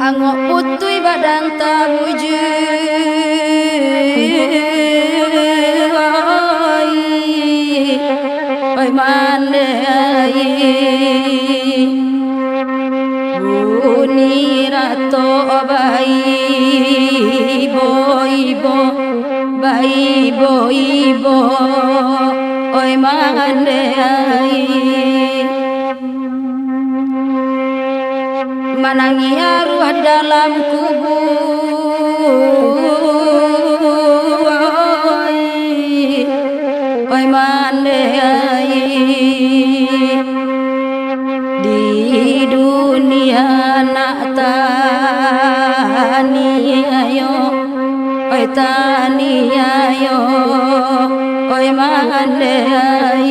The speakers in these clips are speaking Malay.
Angok putui badang tabuju oi mandai buni rato bai boibo oi mandai manangi arwah dalam kubur oi mandai di dunia nak tani ayo oi tani ayo oi mandai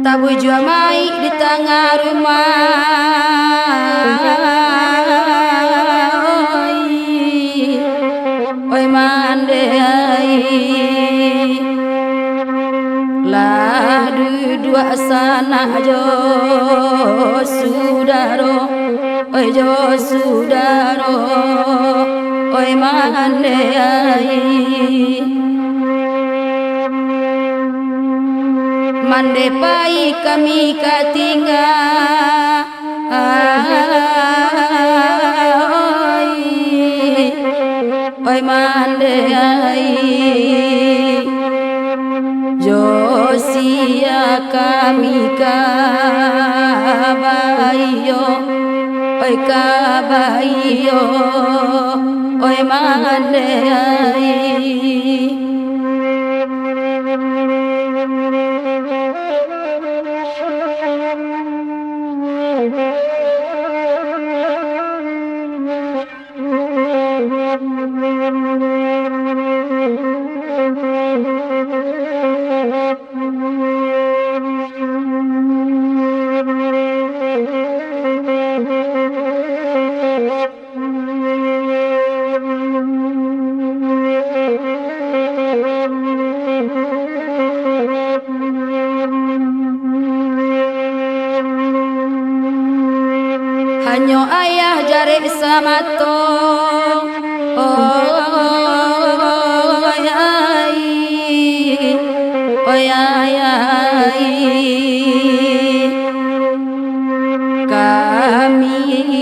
tabuju amai di tengah rumah oi mandai lah dua sana jo sudaro oi mandai mande pai kami katinggal oi mandai josia kami kabayo oi mandai hanyo ayah jare samato oi ai kami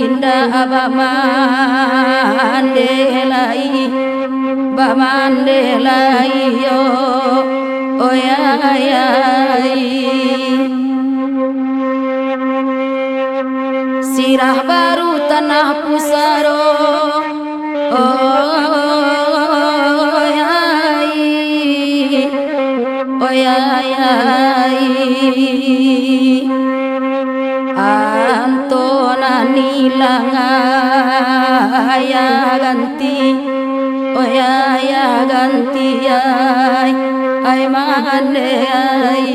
indah bamandelai yo oi ai sirah baru tanah pusaro oi ai antona nilanga ya ganti oi ganti ai mandai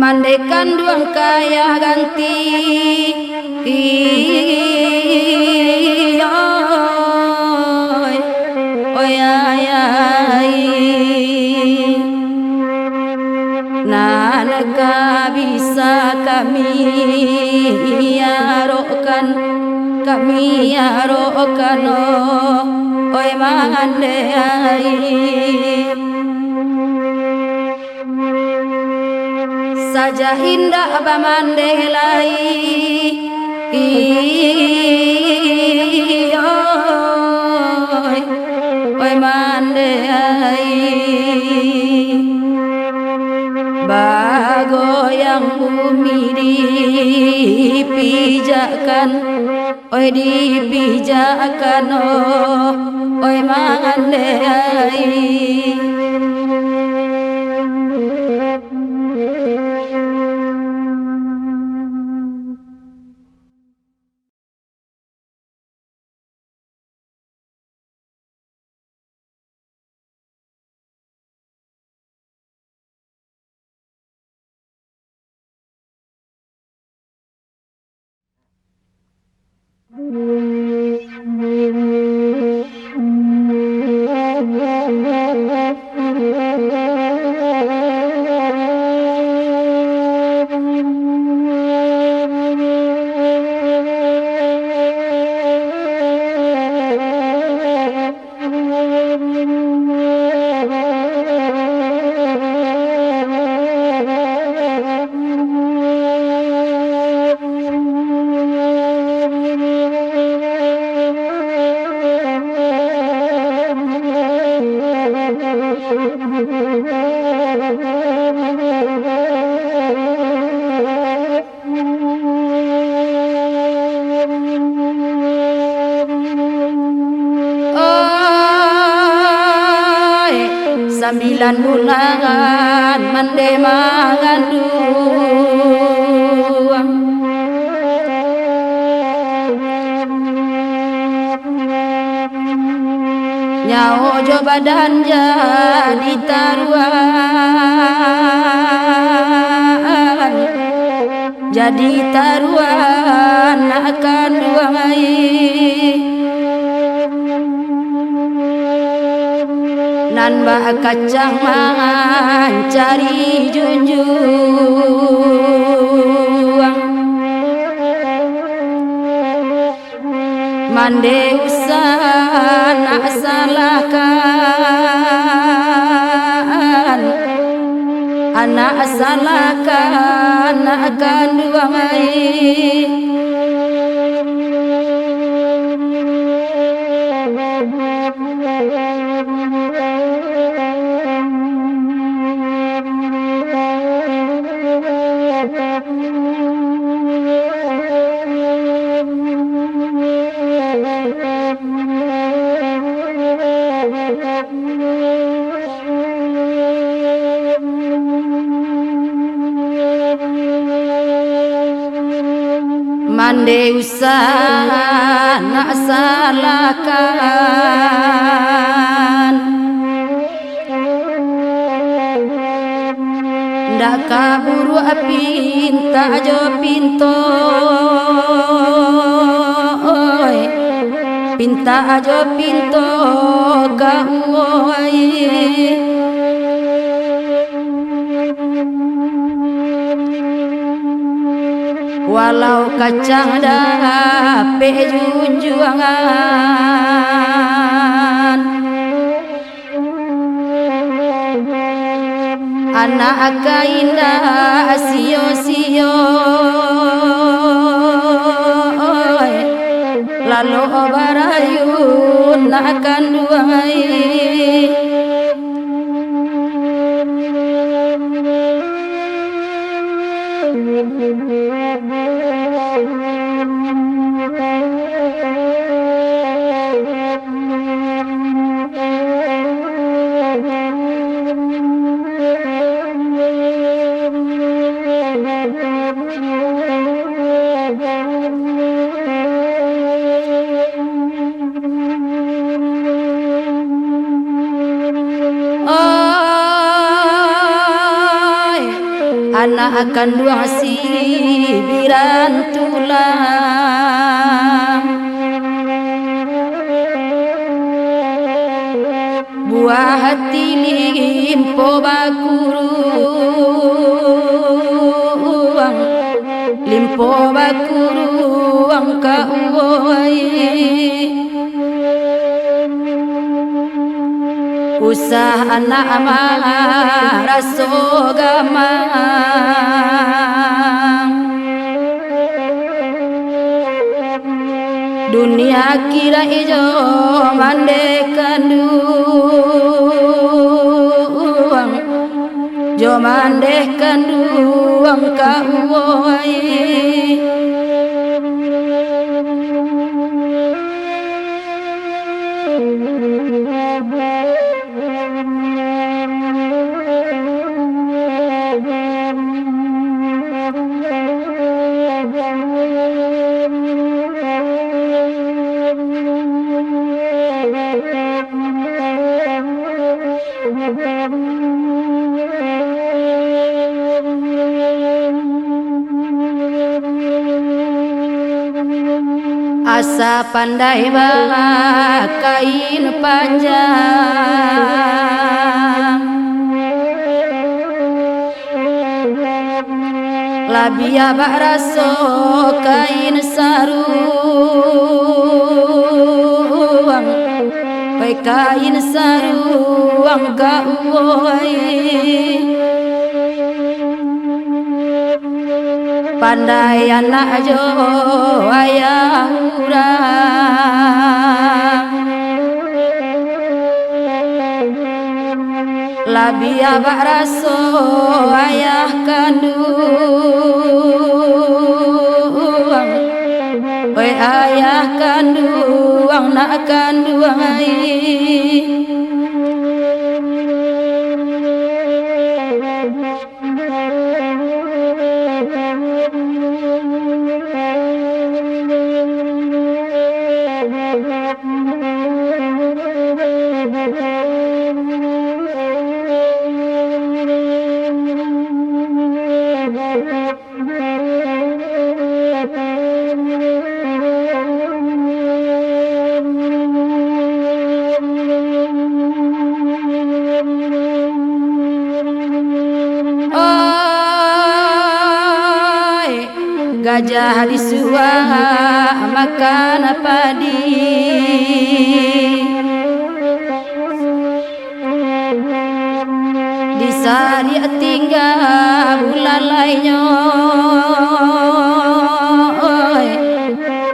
mandekan duang kaya ganti oy oy ay ay nanaga bisa kami arokan oy mande ay saja indah bamandelai oy oy mandai bagoyang bumi dipijakan oy dipijakan oy mandai Sembilan bulan mande mangandung nyaho jo badan jadi taruhan akan duai nan ba kacang mancari junjung mande usan salahkan anak salahkan akan duai mande usah nak salahkan ndak kaburu pinta jo pinto pinta jo pinto gawai walau kacang dape junjungan anak indah sio-sio lalu barayun akan duai akan dua sibiran tulang, buah hati limpo bakuruang, limpo bakuruang kauwai, usah anak marah sogamang, dunia kira ijo mandekan duang, jo mandekan duang kauwai. Asa pandai bawa kain panjang, labia baraso kain saruang, kain saruang kauwai, pandai anak jo ayah urang, labia baraso ayah kandung, ayah kandung nak kandung gajah disuah makan padi, disari tinggal bulan lainnya,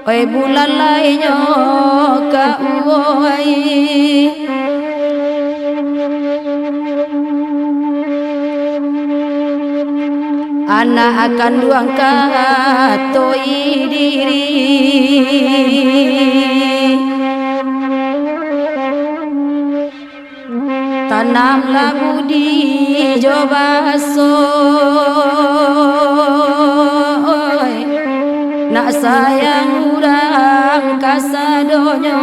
oi bulan lainnya kauwai, anak akan duang katoi diri, tanamlah budi jobaso, nak sayang urang kasadonyo,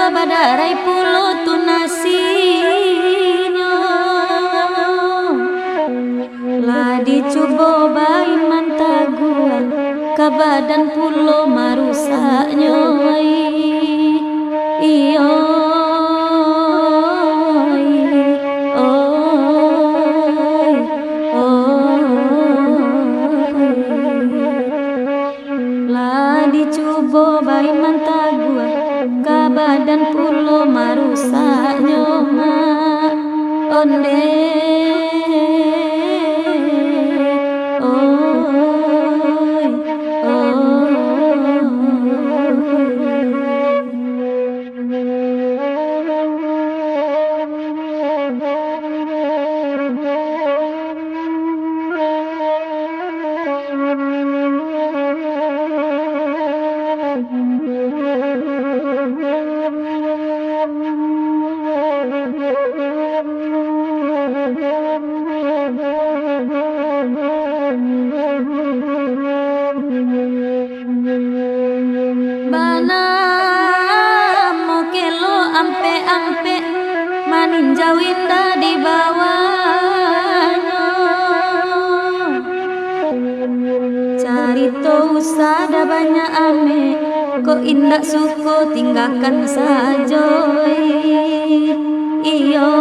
badarai pulo tunasinya, lah dicoba bayi mantaguan ke badan pulo marusaknya, iyo dicoba bayi mantagua ka badan pulo marusaknya. onde oi bana mokelo ampe maninjau indah di bawahnya carito usada banyak ame kok indah suko tinggalkan saja iyo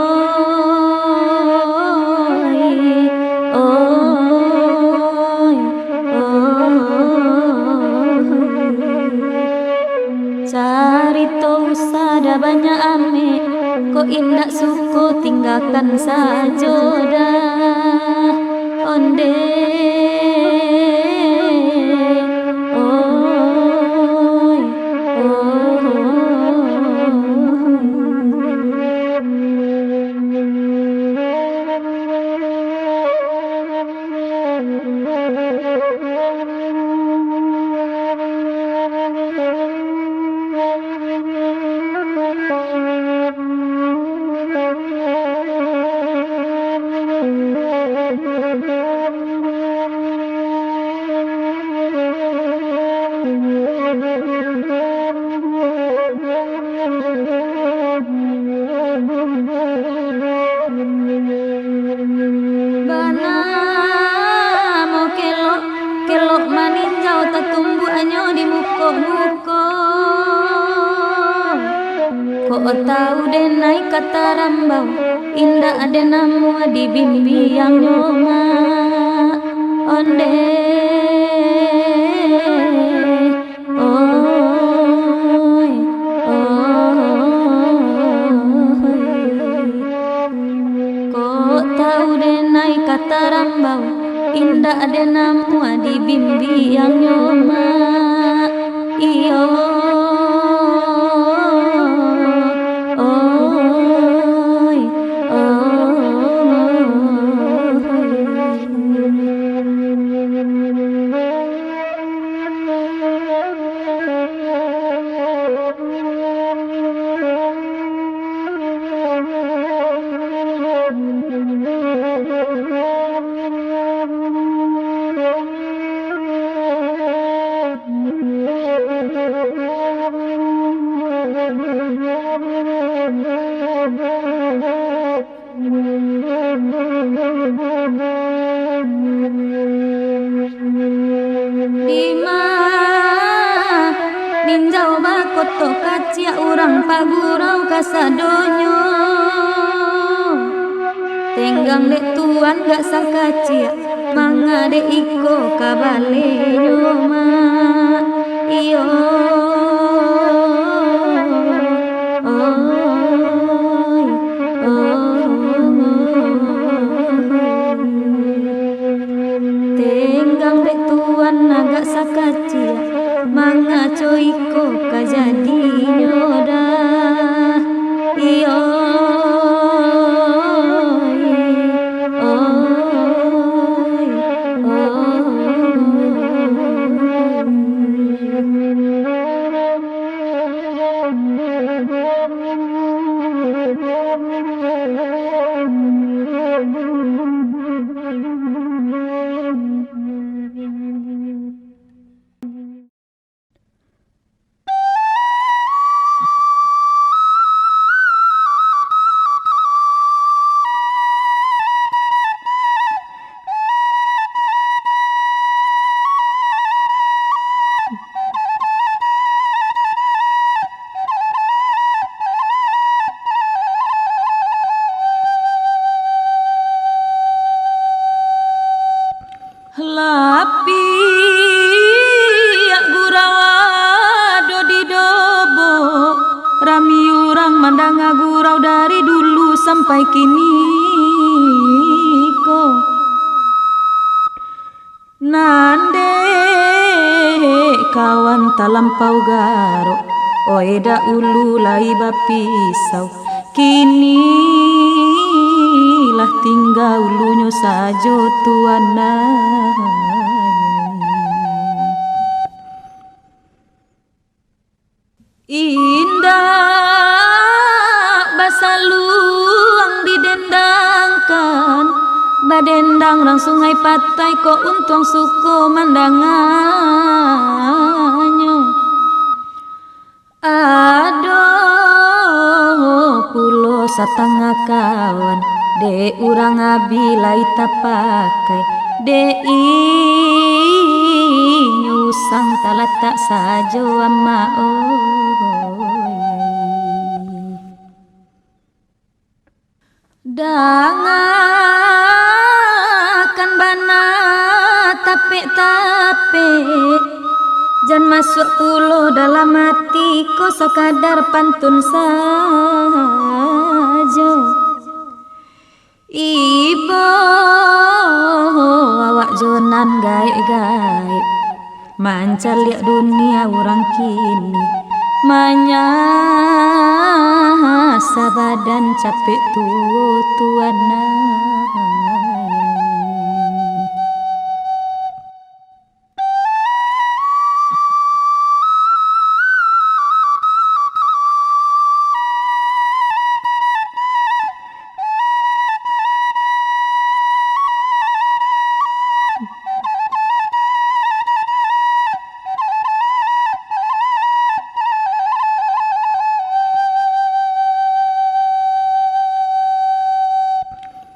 carito usada banyak ame kok indah suko tinggalkan saja dah onde bana mau kelok maninjau tatumbu anyo di muko kok tahu deh naik kata rambau indah ada namu di bimbi yang nyoma onde kata rambau indah ada namu di bimbi yang nyoma iyo Dima ninjau bakoto kacia urang pagurau kasadonyo tenggang dek tuan gak sakacia manga dek iko kabalenyo ma iyo tenggang dek tuan agak sakacia manga coiko kajadinyo dah iyo lapi ya gurawa dodi dobo rami urang mandanga gurau dari dulu sampai kini Nande kawan talampau garo, oeda ulu lai bapisau. Kini lah tinggal ulunyo sajo tuana. Indah basaluang didendangkan, badendang rang sungai patai ko untung suko mandanganyo. Aduh pulo satangah kawan, de urang abilai tapakai, de nyusang talatak sajo ama dangakan bana tapek-tapek, jan masuk pulo dalam hati ko sekadar pantun saja. Ibu awak jonan gaib-gaib, mancar liat dunia orang kini, manyasa badan capek tuana.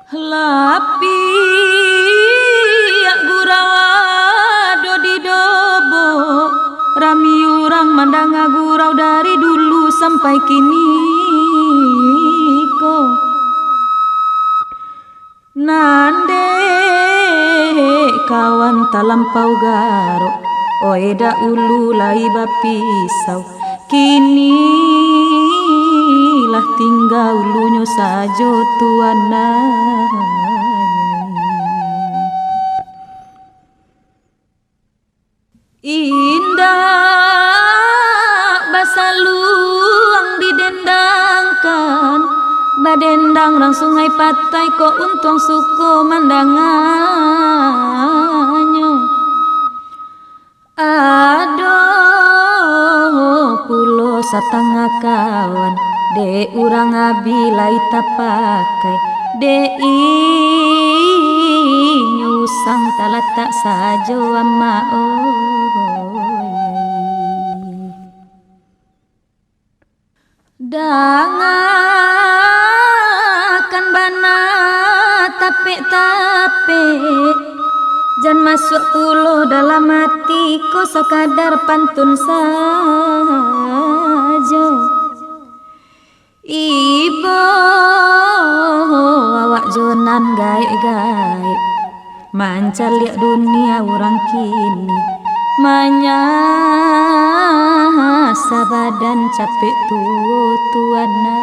Lapi gurawa dodi dobo, rami urang mandang gurau dari dulu sampai kini ko. Nande kawan talampau garo, oeda ulu lai bapisau. Kini lah tinggal ulunyo sajo tuana. Indah basaluang didendangkan, badendang rang sungai patai ko untung suko mandanganyo. Aduh pulo satangah kawan, de urang abilai tapakai, de nyusang talatak sajo ama dangakan bana tapek-tapek, jan masuk pulo dalam hati ko sekadar pantun saja. Ibu awak jonan gaib-gaib, mancar liat dunia orang kini, manyasa badan capek tuana.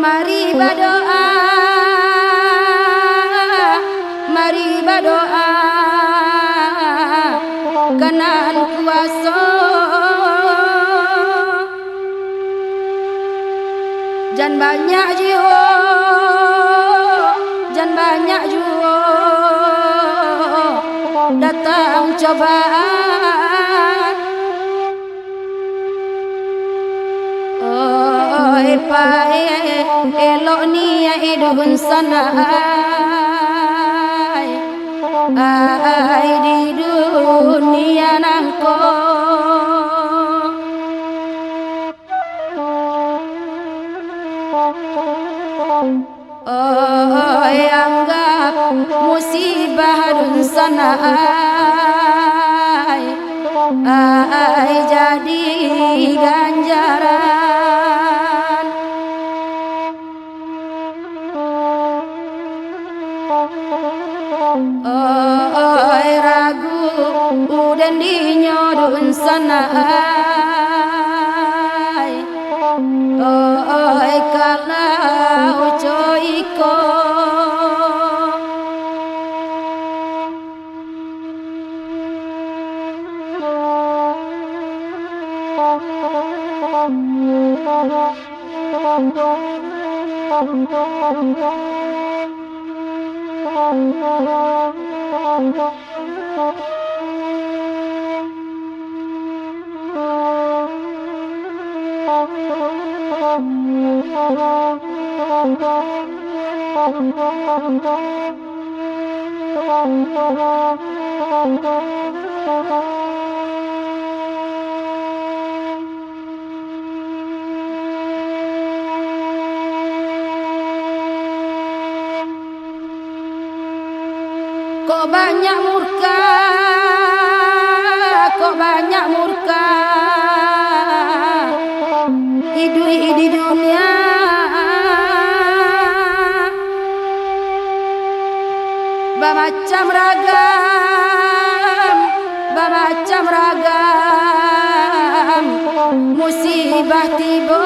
Mari berdoa berdoa kanan kuasa jan banyak jiwa jan banyak jiwa datang cobaan oi pae elok ni idun sana ai di dunia nangko oi anggap musibah dun sana ai jadi ganjaran oi ragu udan dinyodun sana oi kalau coiko kok banyak murka, kok banyak murka di dunia bermacam ragam musibah tiba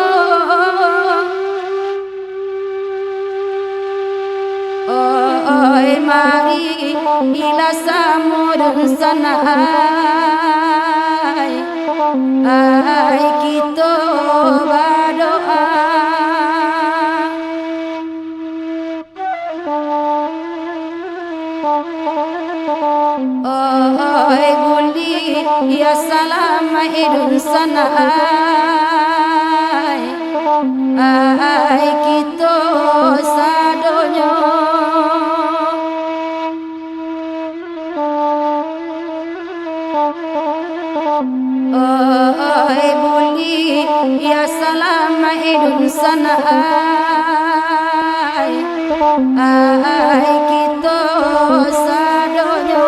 oi mari ila samudun sana ai kita berdoa oi guli ya salam idun sana ai kita sadonyo oi buli ya salam idun sana ai kita sadonyo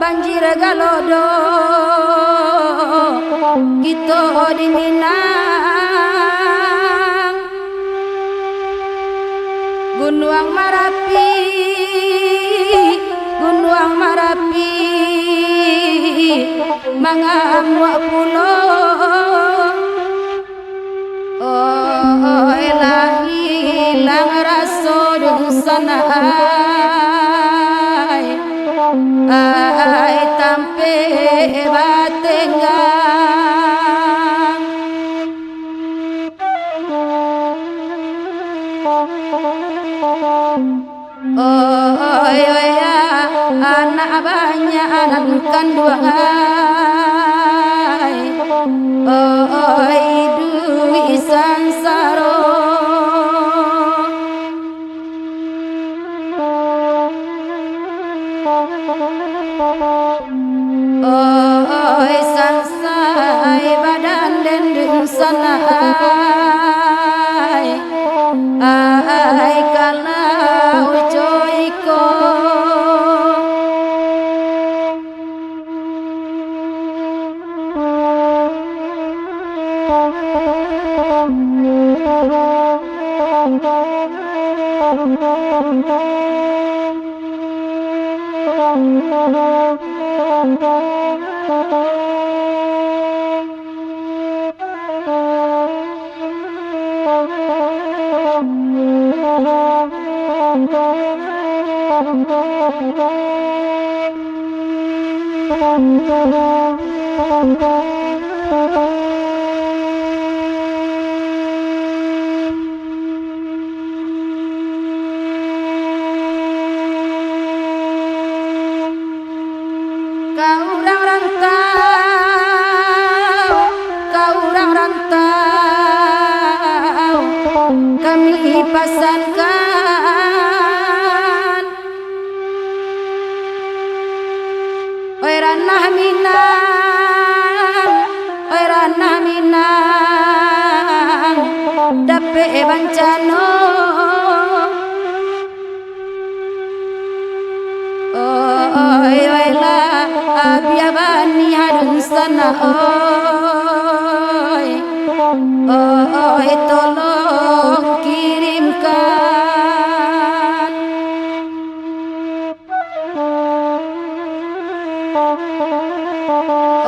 banjir galodo kita di Minang Gunung Marapi mangamuk pulo hilang rasa sana ai tampe batenggang ya anak banyak anak kandungan ai kalau joiko kau orang rantau kami pasankan oi ranah Minang dape bancano oi la abiyabani hadun sana oi tolong kirimkan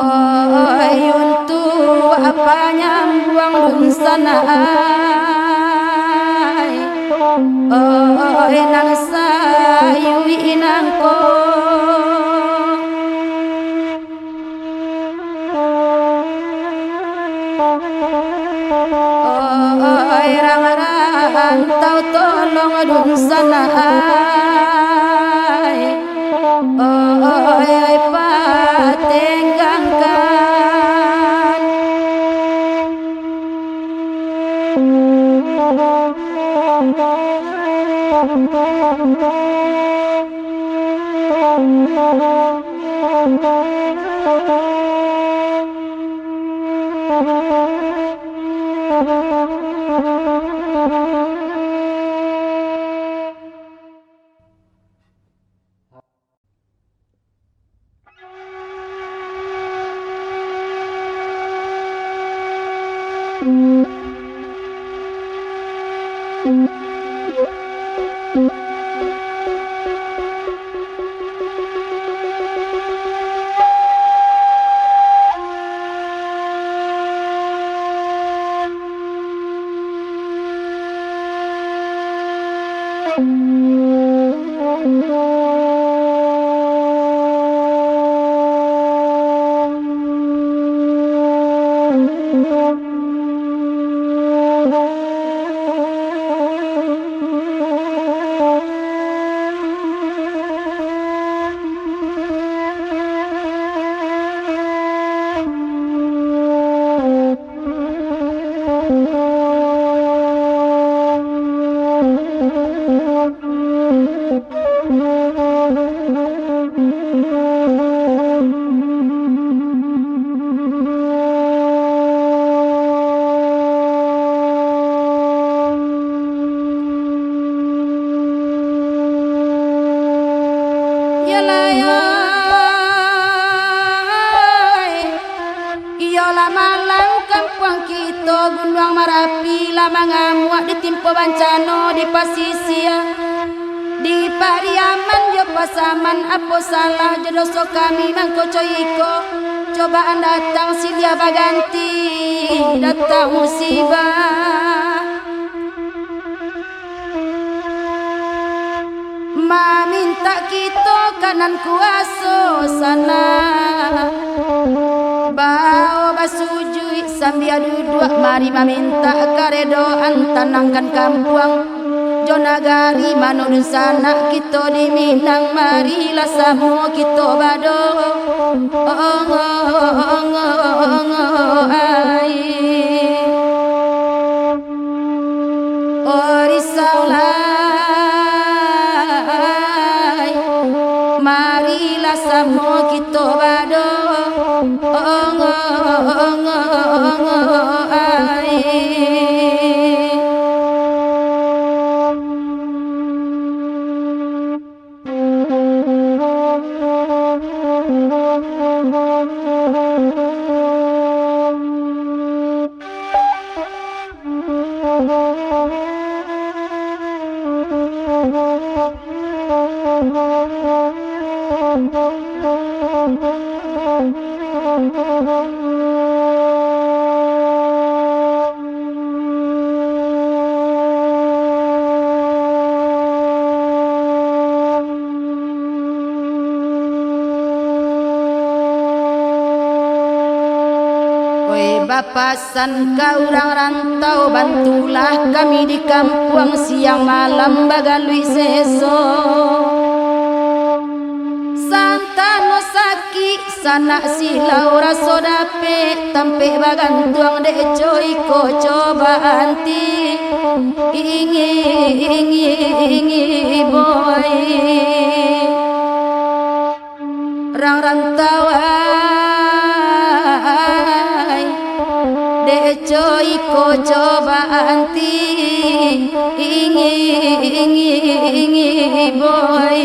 oi untuk apa nyambuang dun sana oi nang sayu inangko oi rantau tolong dun sana oi patenggangkan Gunung Marapi lama ngamuak ditimpa bancano di pasisia di Pariaman yo pasaman apa salah jodoh kami nang kocoiko cobaan datang silya baganti datang musibah ma minta kita kanan kuaso sana bau basujui sambil duduk mari meminta karedoan tanangkan kampuang jonagari manun sana kita di Minang marilah samo kita bado risaulah marilah samo kita bado ai Bapasan kau orang rantau, bantulah kami di kampung siang malam bagalui seso. Santano saki sanak silau raso dape tampe bagantuang de coy ko coba anti ingi boy rang rantauan de coy ko coba anti ingi boy.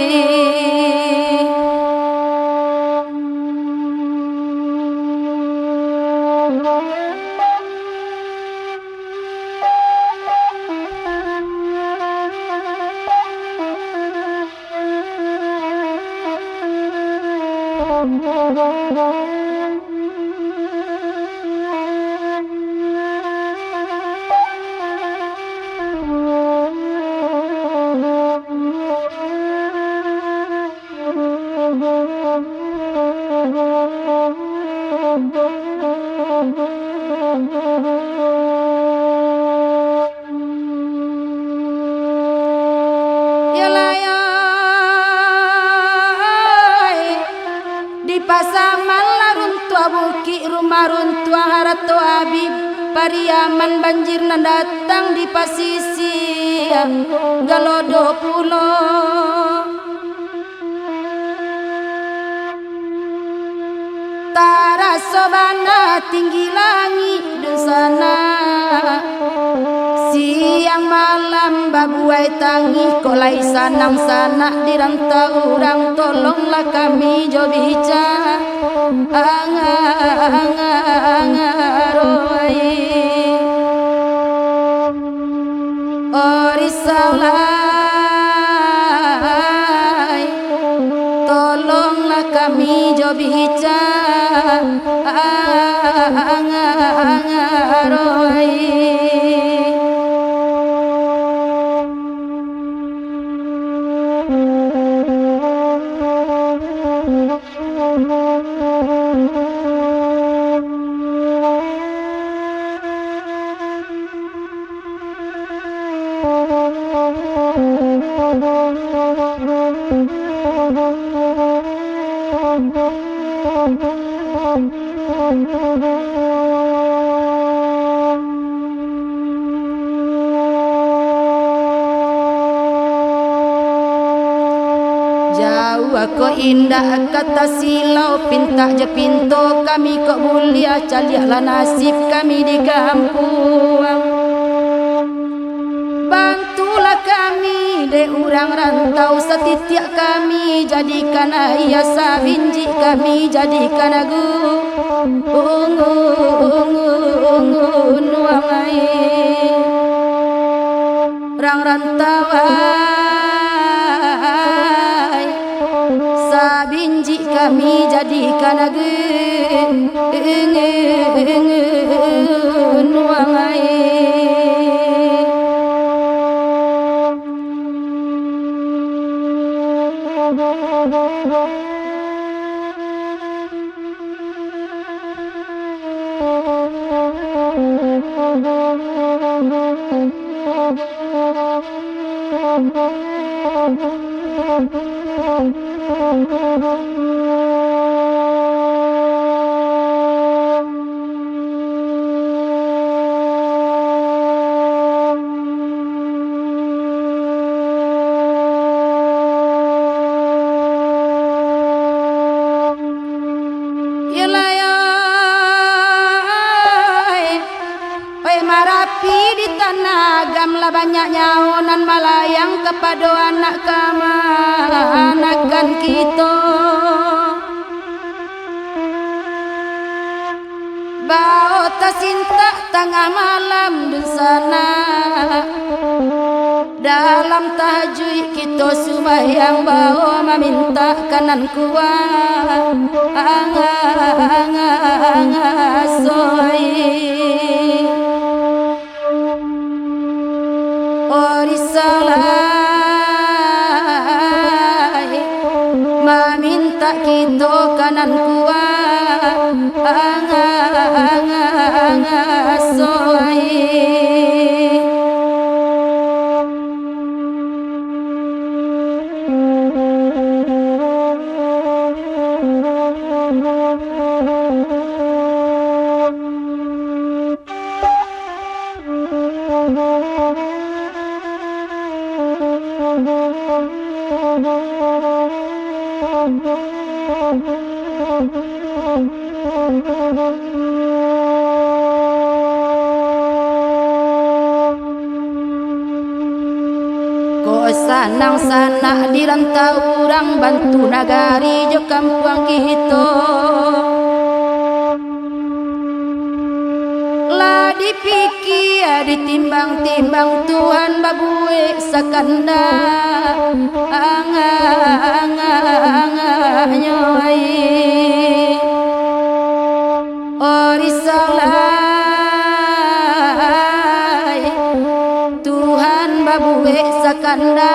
Pasaman larun tua buki rumah runtua harato abib pariaman banjir nan datang di pasisi galodo pulo tarasobana tinggi langit dan sana siang malam babuai tangi kolai sanang sanak di rantau orang tolonglah kami jo bica angaroi orisalai tolonglah kami jo bica angaroi. Jauh aku indah kata silau pinta je pintu kami kok mulia caliaklah nasib kami di kampung. Bantulah kami de urang rantau setitiak kami jadikan ayah sabinji kami jadikan agu ungu nuang air rang rantauan sabinji kami jadikan agu nuang air. Marapi di tanah gamlah banyak nyaonan malayang kepada anak kamanakan kita bau ta sinta tengah malam di sana malam tahajud kita sembahyang bawa meminta kanan kuat soi orisalai meminta kita kanan kuat soi Ko sanang sana di rantau orang bantu nagari jo kampung kita lah dipikir ditimbang-timbang Tuhan babue sakanda nyoi orisalai Tuhan babue sakanda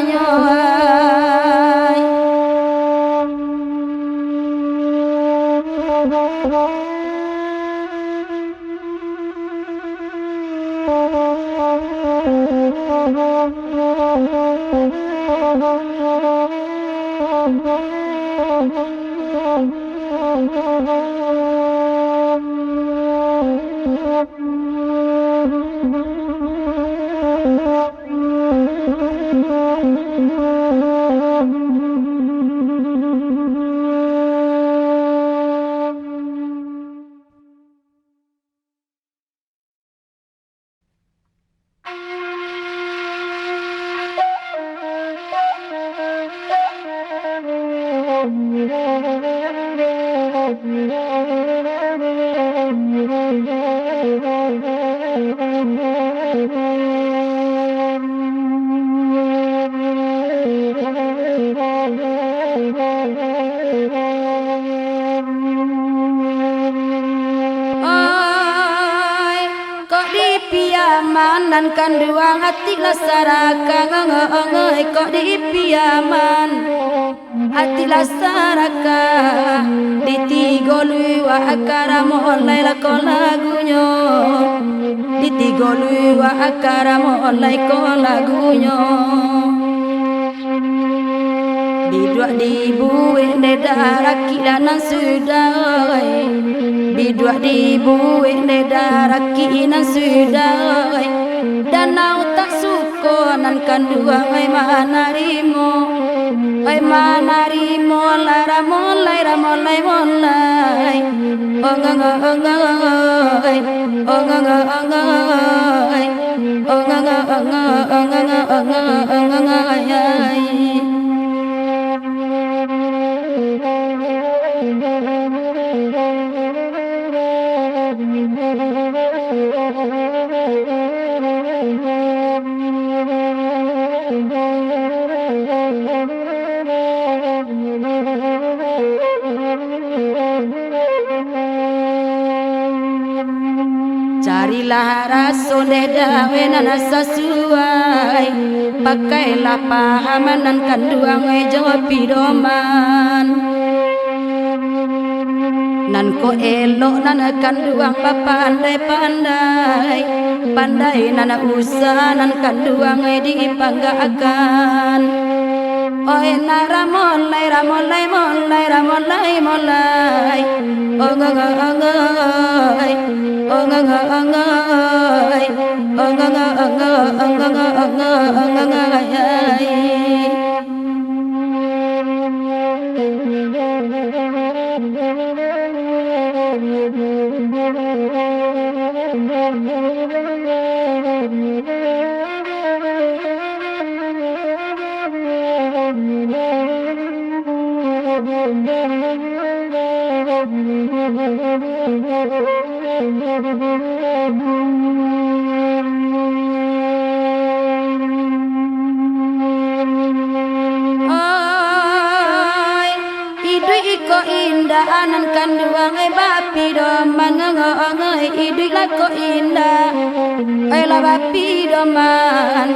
nyoi Piaman kanduang hati lasaraka ngongoy kok di piaman hati lasaraka di tigo luwa akara molai lako lagunya di tigo luwa akara molai ko lagunya bidua dibuih nedaraki danan sudai bidua dibuih nedaraki nan sudai danau tak sukonan kandua ai manarimo lara molai ramolai molai ongangai carilah rasul dawe nana sesuai pakailah pahaman dan kanduang jawab pidoman nan ko elok nana kanduang pandai pandai nana usah nan kanduang dipanggakan oi nara molai ramolai molai ramolai molai ongangai ongangai anan kanduang bapi doman ngongoy idui lako indah la bapi doman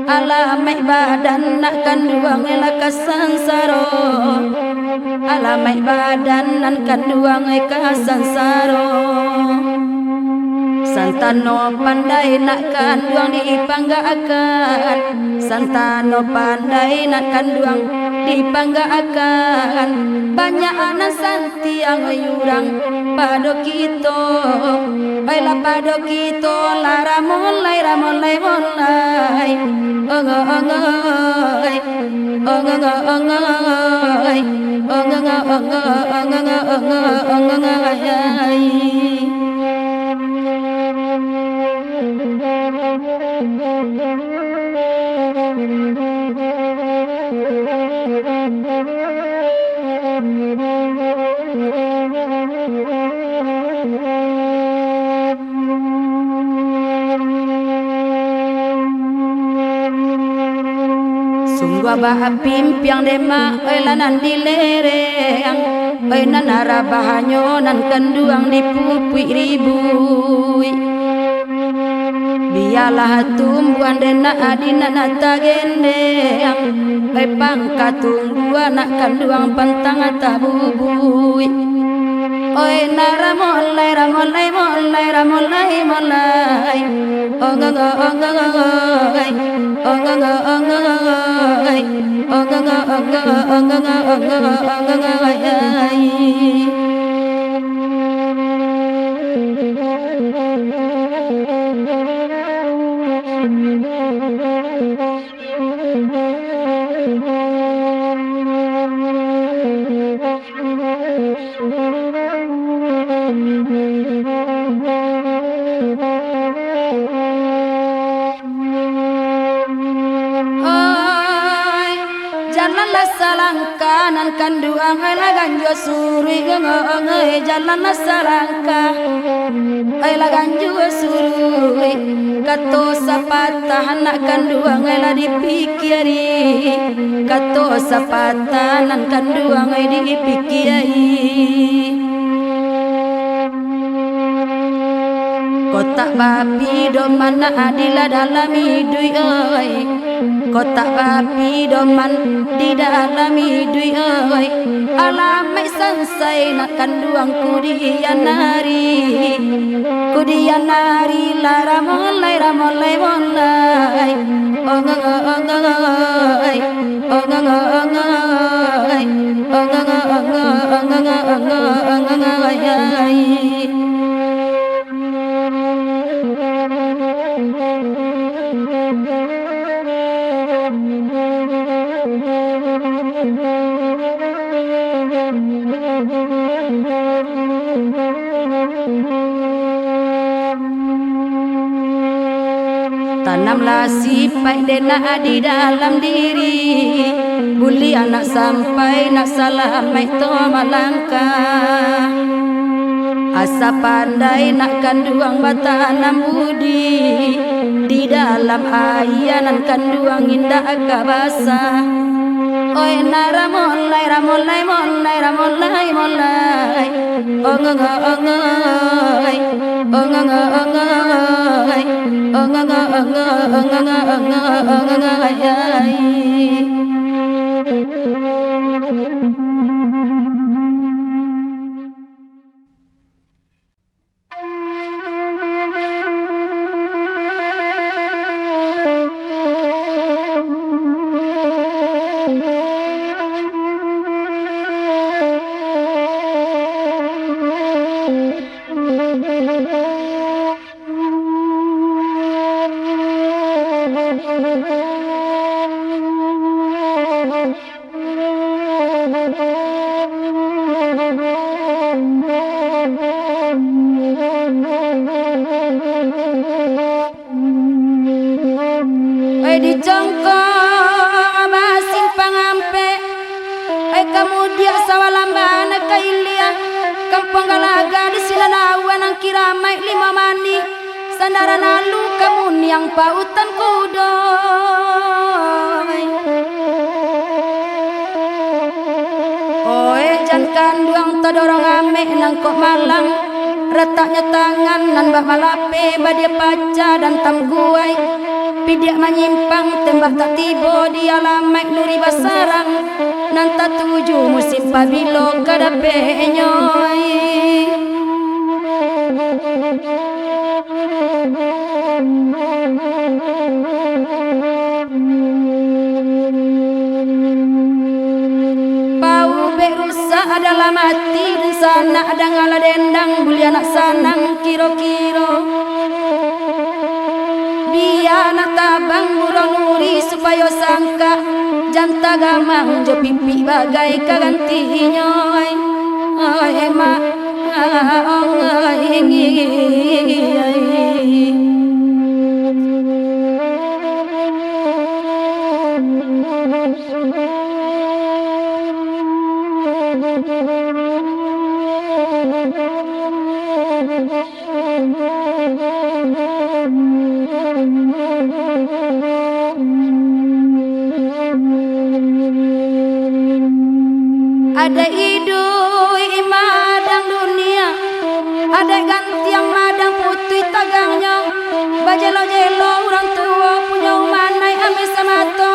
alamai badan nak kanduang la kasansaro alamai badan nan kanduang kasansaro santano pandai nak kanduang dipanggakan santano pandai nak kanduang dipanggakan banyak anak santi yang yurang pado kito la pado kito lara mulai ramulai mulai ongo ongo ongo ongo ongo ongo ongo ongo ongo sungguh bah pimpiang dema lanan dilereng nan arabahanyo nan kanduang dipupui ribui biarlah tumbuhan dena adina nata gendeng pangkat tungguan nak kanduang pantang tabubui oi nara mulai ramulai mulai ramulai mulai ongo ongo ongo ongo ongo ongo ongo jalanlah salangkanan kanduang la ganjo suri ngongoy jalanlah salangkah la ganjo suri kato sapatah anak kanduang la dipikiri kato sapatah anak kanduang dipikiri kotak babi doman adila dalam hidui oi kotak babi doman di dalam hidui oi alamai sansai nak kanduang kudian nari lara mulai ramulai mulai ongo ongo ongo ongo ongo tanamlah sifat dena di dalam diri buli anak sampai nak salamai to malangkah asa pandai nak kanduang batanam budi di dalam ayanan kanduang indah kabasa oi nara mulai ramulai mulai ramulai mulai ongo ongo ongo ongo di jongkong masin pangampe kemudian sawalambana kailia kampung galaga di silanawan ang kiramay lima mani sandaran alu kamun yang pautan kudoy Kan kanduang todorong ame nangkok malang, retaknya tangan nan bak malape badia paca dan tamguai. Pidiak menyimpang tembak tak tiba di alamek nuri basarang, nan tak tuju musim pabilo kadape nyoy. Adalah mati dan sana ada ngala dendang buli anak sanang kiro-kiro biar anak tabang burung nuri supaya sangka janta gamang jo pipi bagai kagantinya oi emak ada idui madang dunia, ada gantiang madang putih tagangnya, bajelo-jelo orang tua punya umanai ame samato,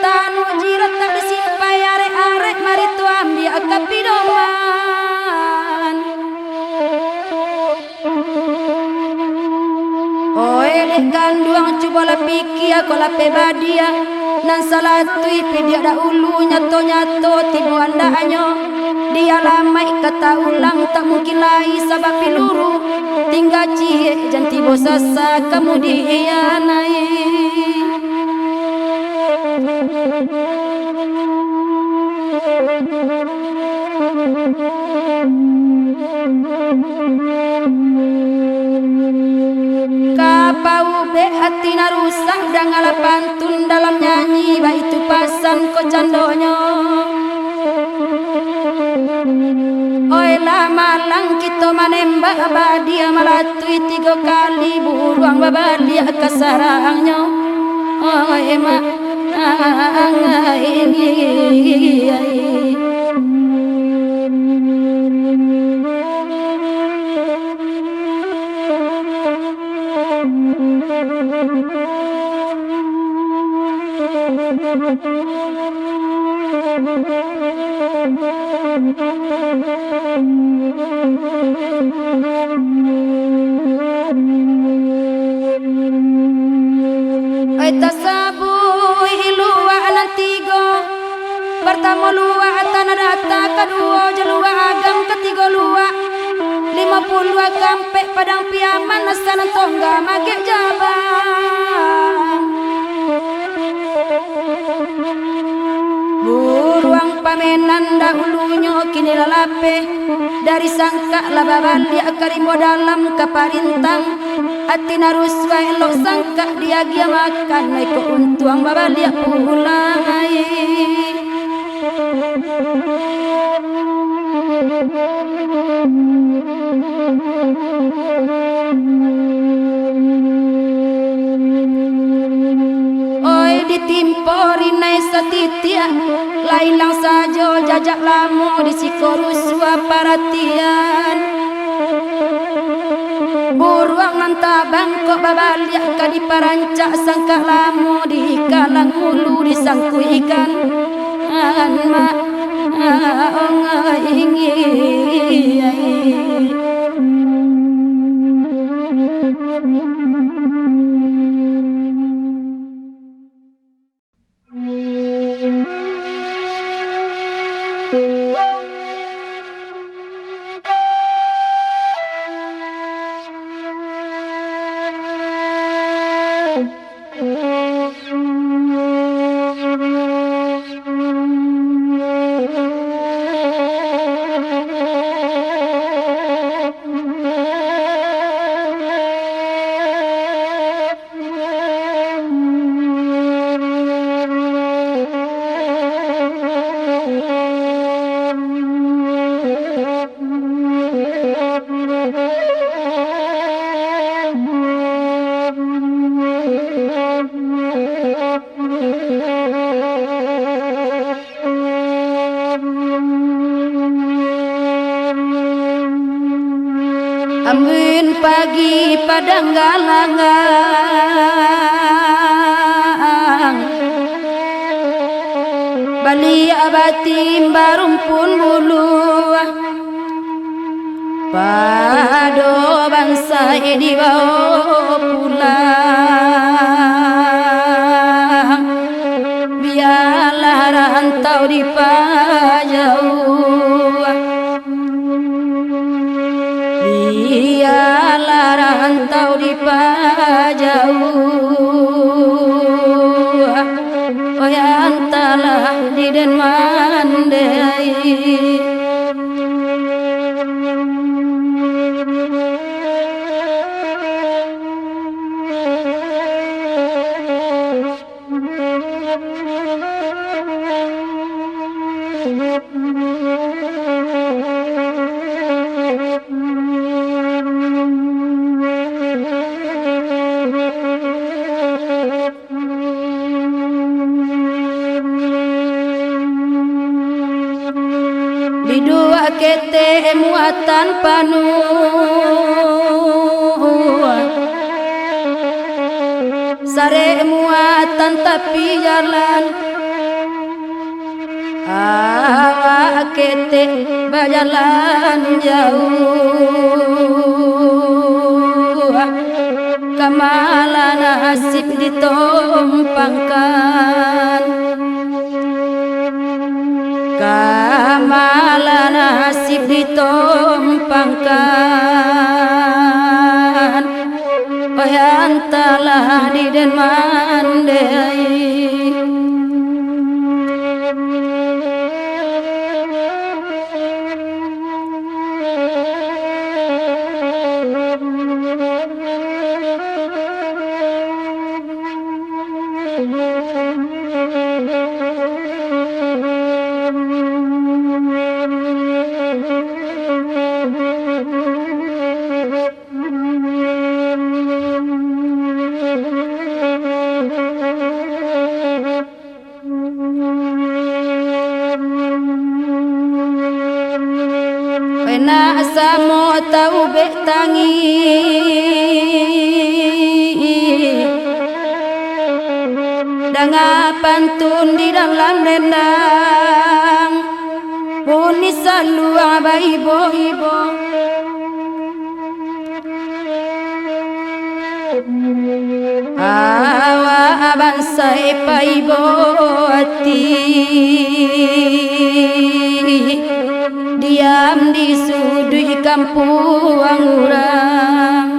tanu jirat tak disimpai arek-arek mari tu ambil akapidoman. Oe dek ganduang coba la pikir aku lape badia. Nan salatui pedia dahulu nyato-nyato tibu andanya dia lamai kata ulang tak mungkin lai sabab piluru tinggal cie janti bosasa kemudian naik. Kapau be hati narusak dan ngalah pantun dalam nyanyi ba itu pasan ko candonyo. Oi lama lang kita manembak badia malatui 3 kali buruang babalia kasarangnya. Oi mak tasabu ilua nantigo pertama lua tanah data kedua jalua agam ketiga lua 50 kampe padang piaman nasanan tongga magek jabang buruang pamenan dahulunya kini lalape dari sangka laba bali akarimbo dalam kaparintang hati naruswa elok sangka dia gia makan naik untuang babali pulang oi ditimpori nai satitia lailang sajo jajak lamu di sikoruswa paratian buruang nantabang kok babaliak ka di parancak sangka lamu di kalang hulu disangku ikan anma ingi. Ambin pagi padang galangang Bali abatim barumpun bulu Pado bangsa di bawah pulang Biarlah rantau di pajauh Biarlah rantau di pajauh Oh yang telah di den mandai Di dua kete muatan panuh Sare muatan tapi jalan Awak kete berjalan jauh Kamala nasib ditumpangkan Kamala nasib ditumpangkan Oh yang telah di den mandai Pena samo tau betangi Danga pantun di dalam rendang Puni selalu aba ibo-ibo Awa aban saipa ibo hati Diam di sudut kampung orang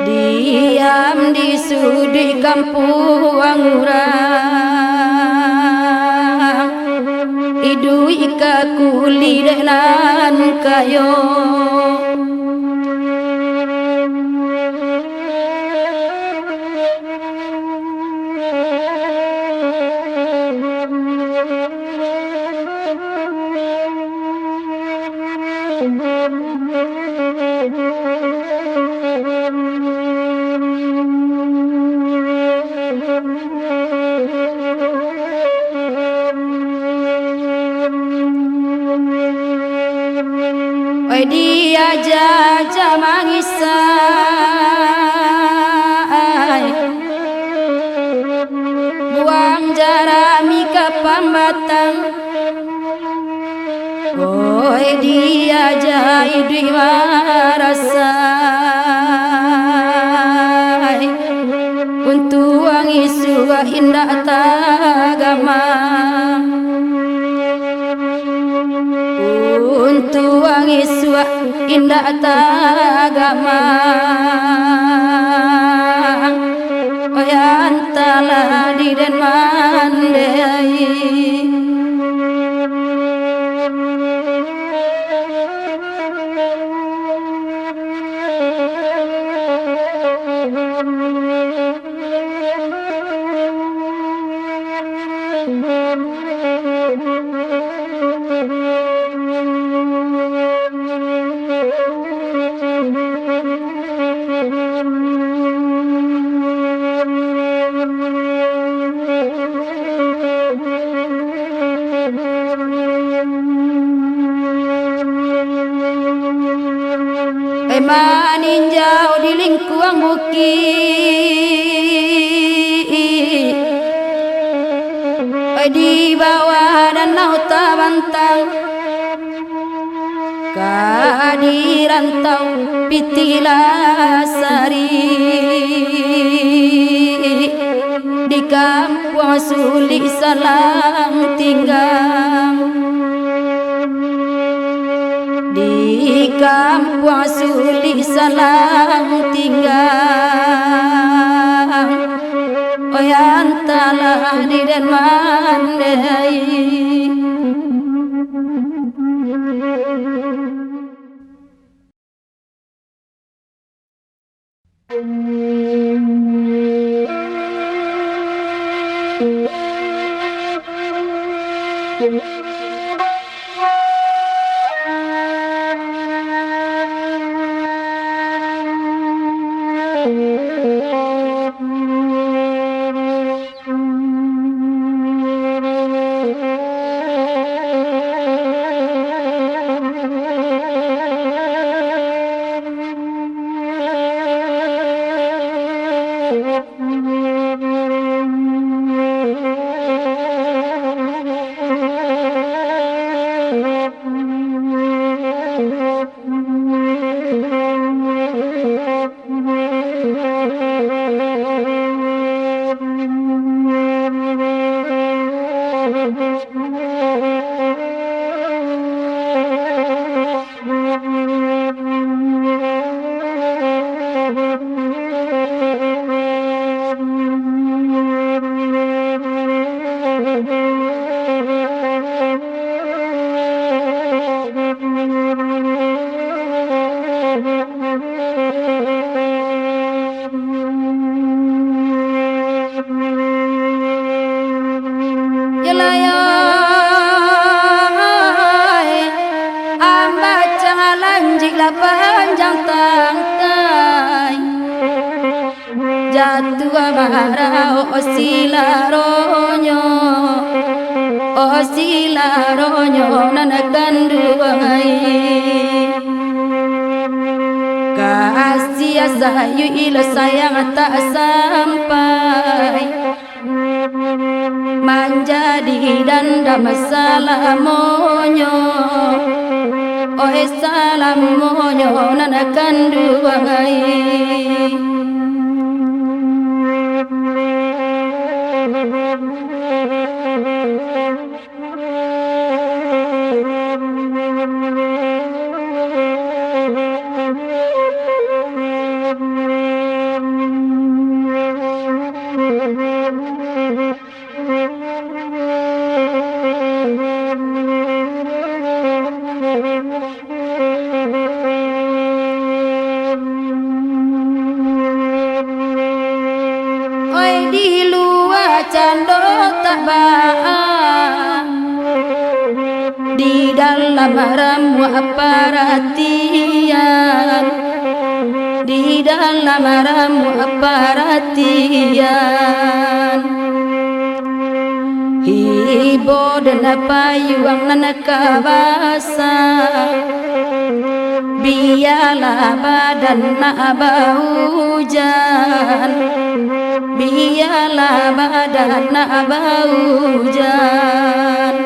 Diam di sudut kampung orang Idu ika kuli denan kayo Oi dia jaja mangisai Buang jarami ke pambatang Oi dia jai dwi marasai Untuk wangi suah indah tagama Untuk wangi suah indah tagama Oh yang telah di den mandai maninjau di lingkuang bukit, di bawah danau Tabantang, di rantau Pitilasari, di kampung Suli Salang Tinggang, di kampung Suli Salang Tinggang, oyantalah di den mandai. Panjang tangkai jatuh amarah osilaronyo nanakan duai kasih sayu ila sayang tak sampai menjadi danda masalah monyo. Oh salam monyo nanakan duai di luar candok tak baang, di dalam ramu perhatian, di dalam ramu perhatian. Hibo dan payung nanaka basah, biarlah badan nak bau hujan, biarlah badan nak bau hujan.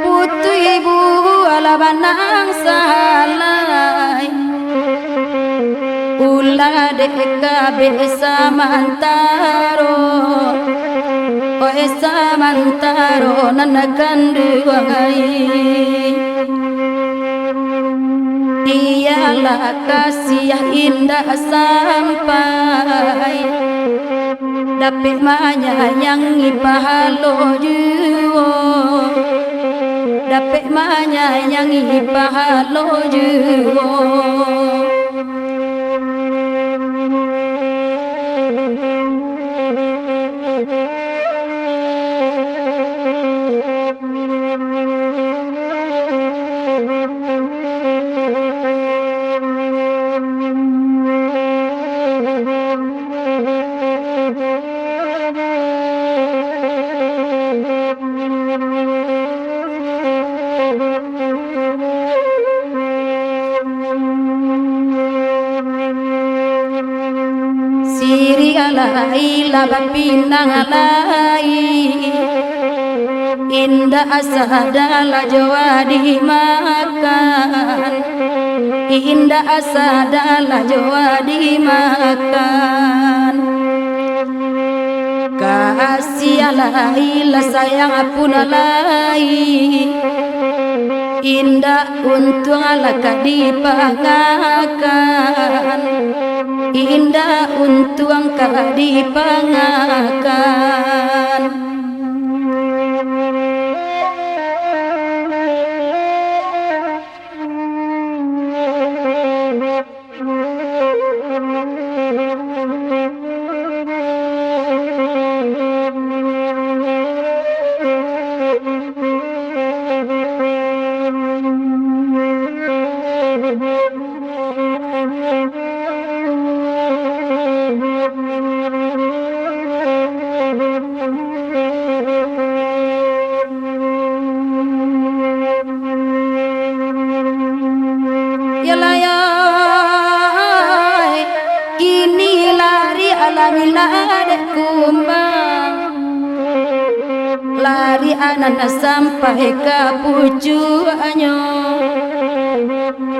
Putu ibu ala banang salai ulah deka besa mantaro o esa mantaro nanakan duai dialah kasih yang indah sampai dapet menyayangi pahalo juo, dapet menyayangi pahalo juo. Siri alai laba pinang alai indah asadala jawa dimakan, indah asadala jawa dimakan. Kasih alai la sayang pun alai indah untung ala kadipangakan, indah untung kadipangakan. Yalayay, kini lari alami lari kumbang, lari anak sampai ke pucuannya,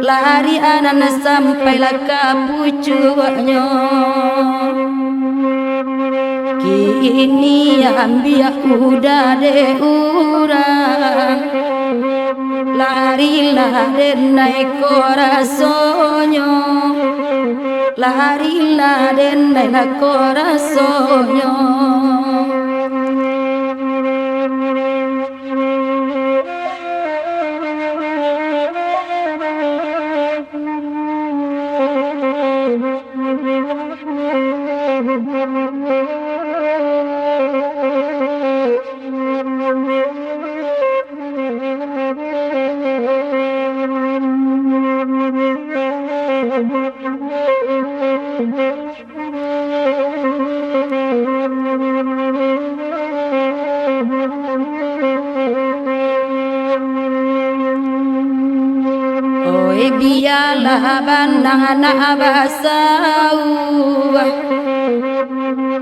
lari anak sampai ke pucuannya. Kini ambil udah de urang, lari-lari naik corazoño, lari-lari naik corazoño. Oi biarlah bandang anak basau,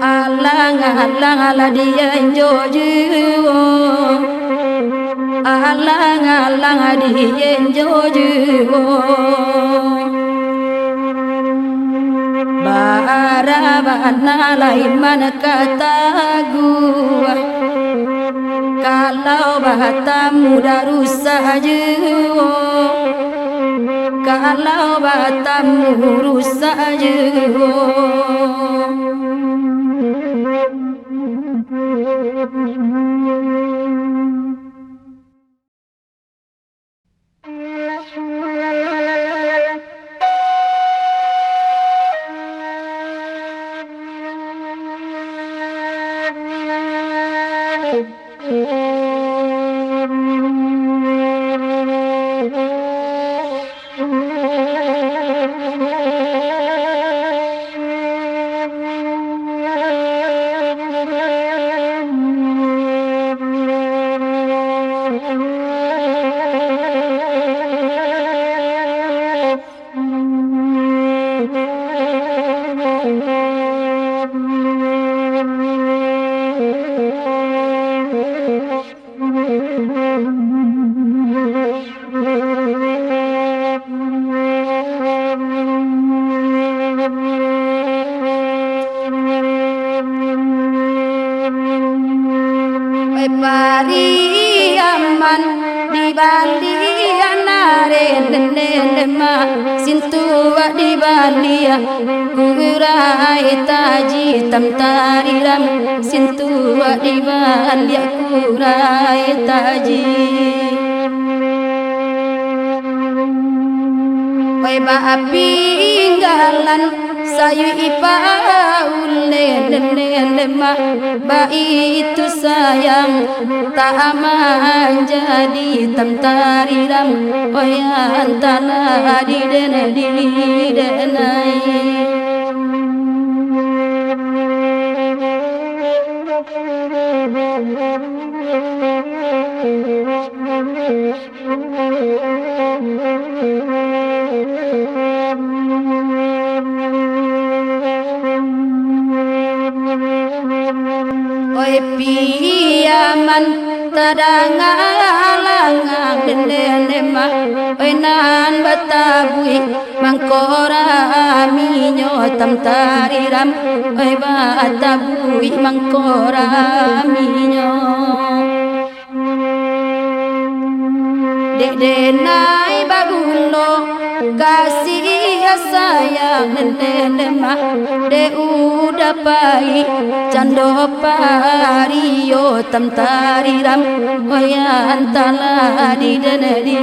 alang-alang ala dia jojo, alang-alang dia jojo. Barabana lain mana kata gua, kalau batamu darussa juo, kalau batamu rusak juo. Pariaman di Bali anare nene ma sintua di Bali ku kurai taji tam tariram sintu diwan dia kurai taji oi ba pinggalan sayu ipa ulen lemah ba itu sayang tak aman jadi tam tariram oi antana di denai oi piaman tadangalangang denema oi nan batabui mangkora minyo tam tariram oi batabui mangkora minyo denai bagulo kasih sayang nenema de udah pai cando pario tam tariram oyan tala di denai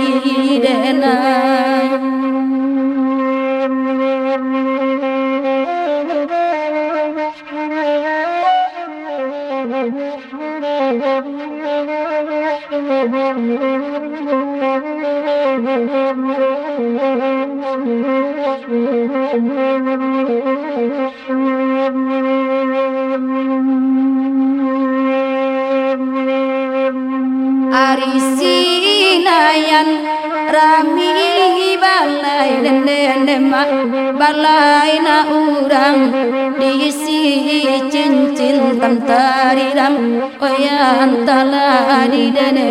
arisinayan rami balai denema balai na urang diisi cincin tam tariram oyan tala di denai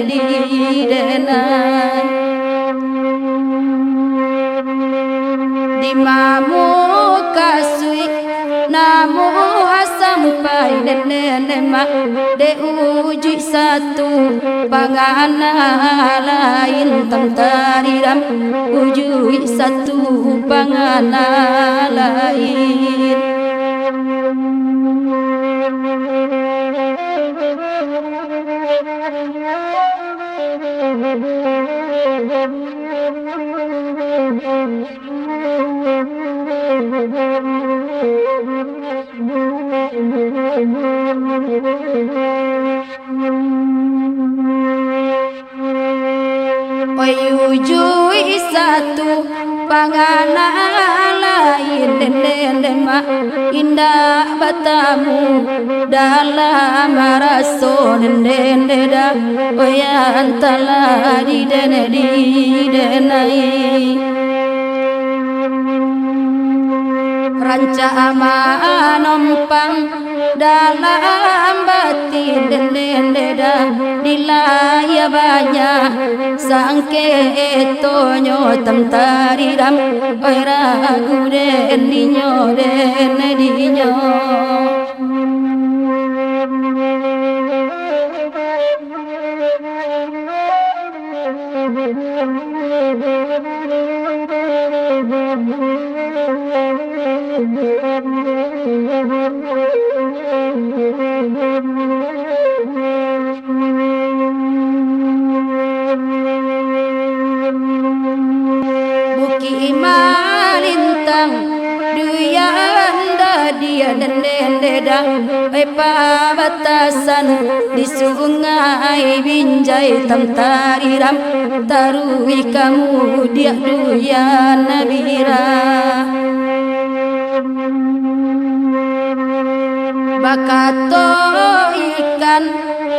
di mamu kasui namu sampai nenema de uji satu pangana lain tam tariram uji satu pangana lain oi ujui satu pangana lain denema indah batamu dalam raso dendeda oi antala di denai ranca amanompang dalam batin dendeda dilaya banyak sangke etonyo tam tariram oi ragu dendinya Buki malintang duyanda dia dendeda oi pabatasan di sungai binjai tam tariram tarui kamu dia duyan nabira bakato ikan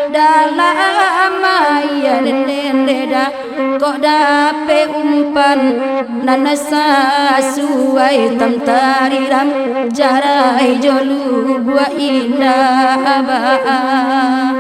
dalam air dendeda kok dape umpan nanasa suai tam tariram jarai jolu buah indah abah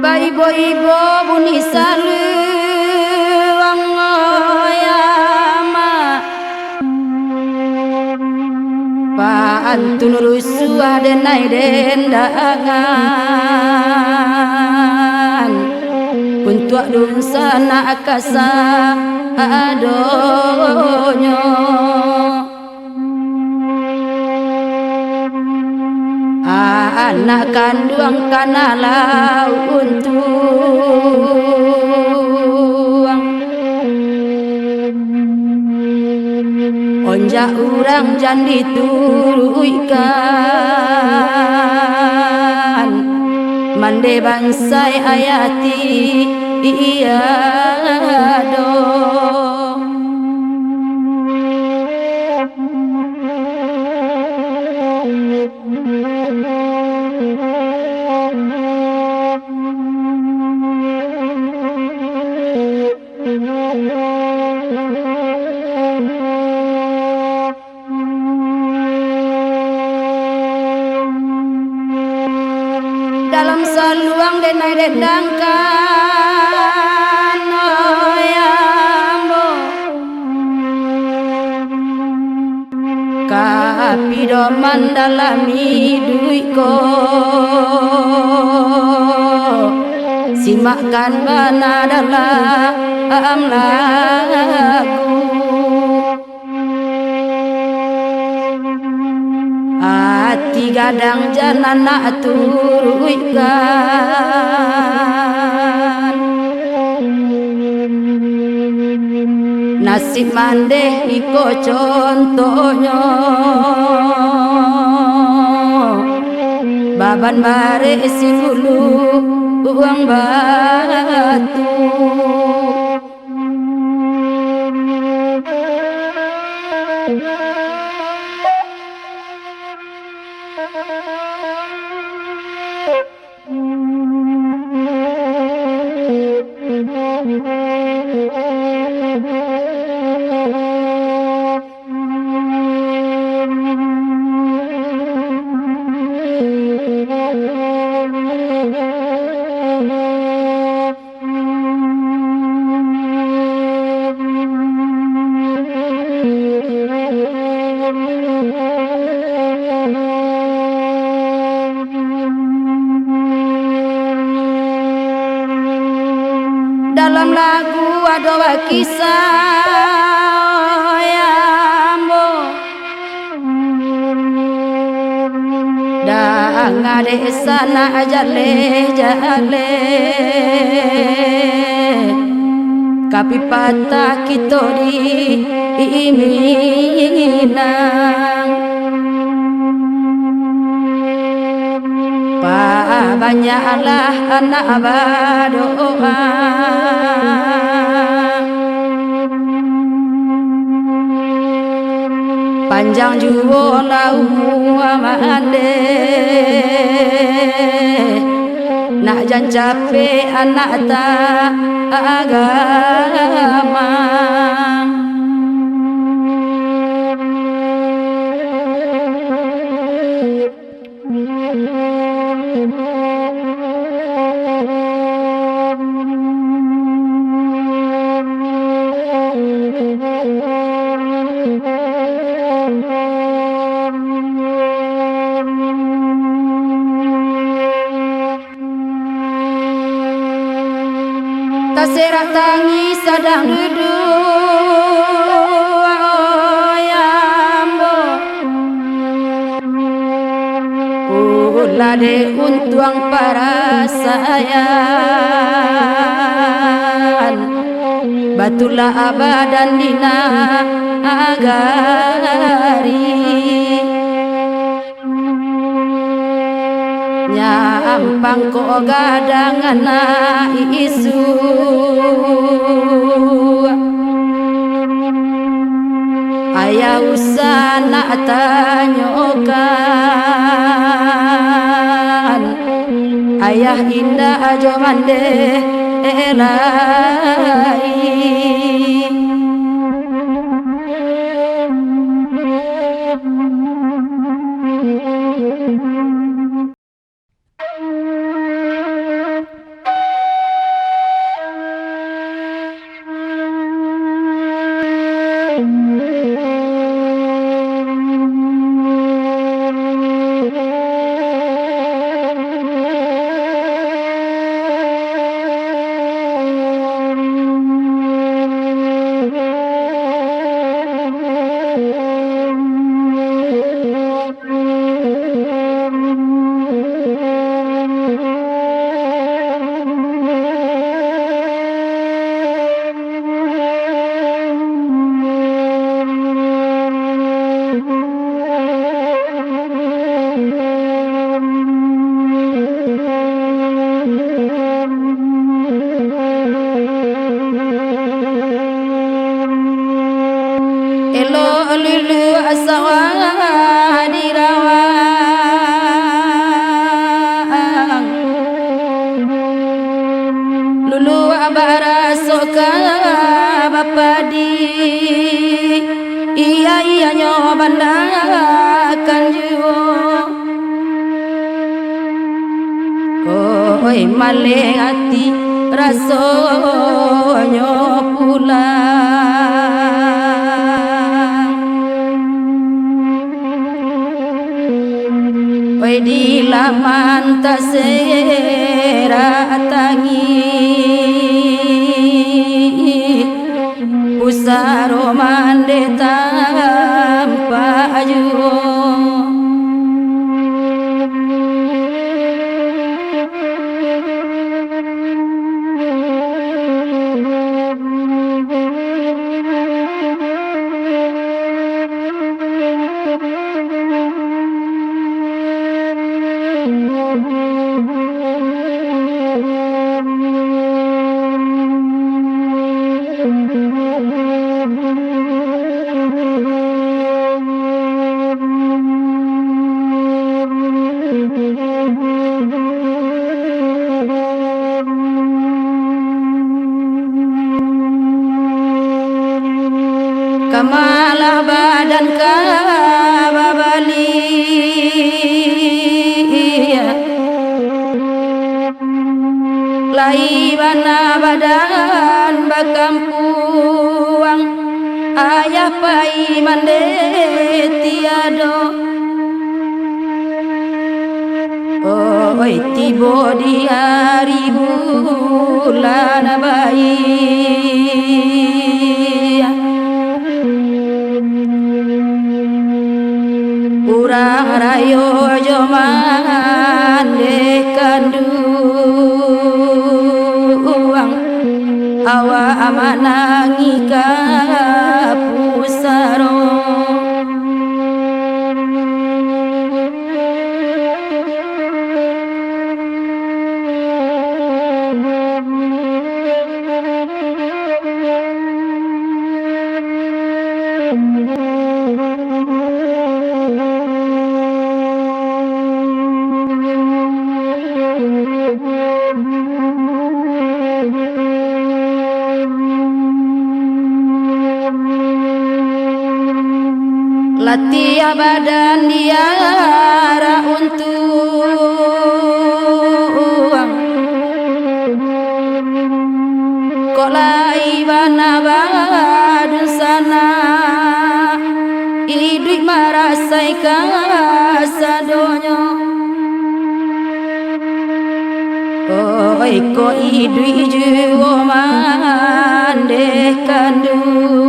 Ibo-ibo bunyi saluang oyama Pantun rusuh adenai dendangan Untuk dun sana akasa adonyo Anak kandung kanalau untung Onja urang jan dituruikan Mande bansai ayati iya do Dalam saluang denai dendangkan oyambo Kapido mandalami duiko Simakkan bana dalam lagu Hati gadang janana turuikan Nasib mandeh iko contohnya Baban bare si hulu uang batu Dalam lagu ada kisah oyambo Dang ade sana jale Kapi patah kita di Minang Banyaklah anak berdoa Panjang jua lau amande Nak jan capek anak tak agama Taserak tangis sedang duduk oyambo Ulade untuang para sayan Batulah abadan dina agari Nyampang ko gadangan na isu Ayah usana tanyokan Ayah indah ajo mande elai oi maleng ati rasonyo pulang oi di laman tasera tangi pusaro mande tanpa ajuo kamalah badan kababali laibana badan bakampuang ayah pai mande tiado oi tibo di hari bulan bayi urang rayo joman dekanduang awa amanangi kapusaro latih badan diara untuang kolai bana badun sana idui marasai kasadonyo oi ko idui juo mande kanduang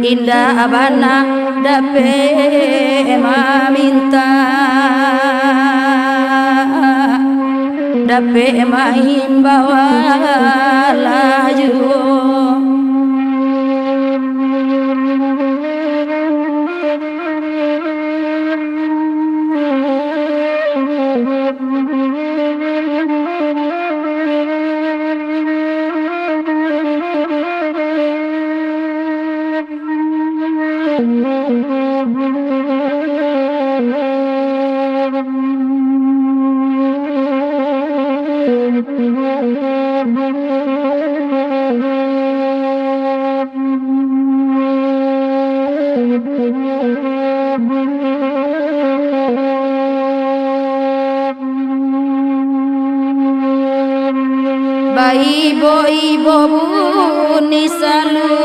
indah abana dape maminta dape mahimbawa laju ibo buni saluang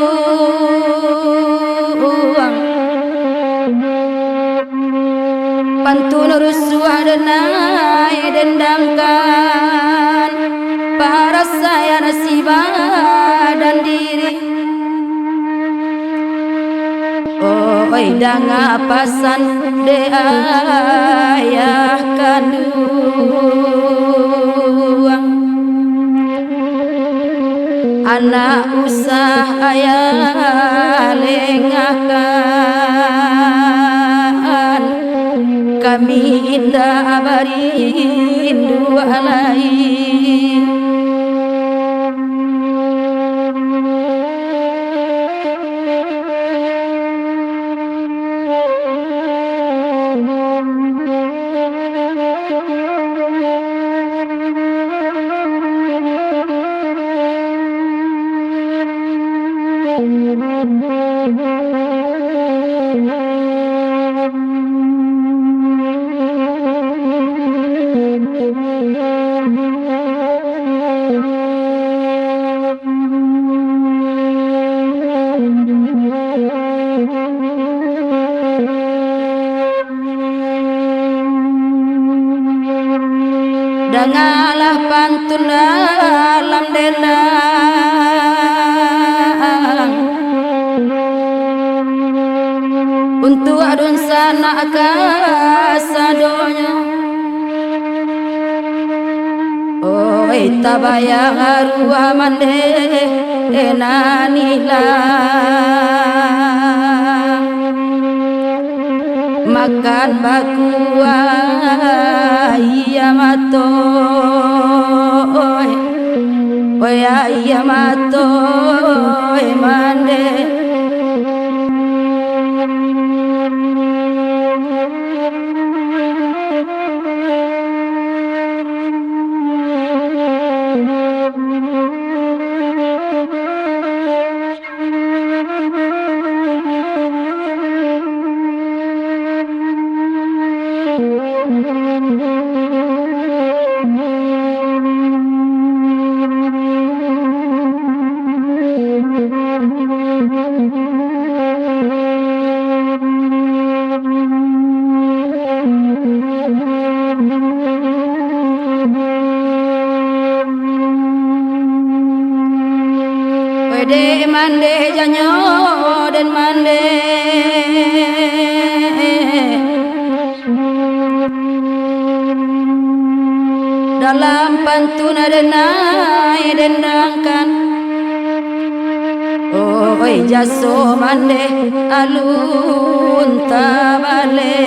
pantun rusuadenai dendangkan para saya nasiba dan diri oi danga pasan de ayah kanduang anak usah ayah lengakan kami indah barindu alai ngalah pantun dalam denang untuk adun sana kasadonya oi tabayang arwah mande enanila makan bakua iya mato oi iya mato mande Wede mande janyo den mande dalam pantun adenai dendangkan oi jaso mande alun tabale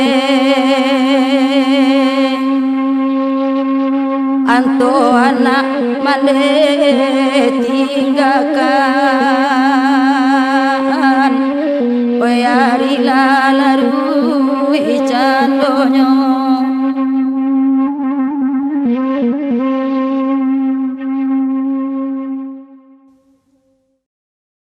anto anak mande tinggalkan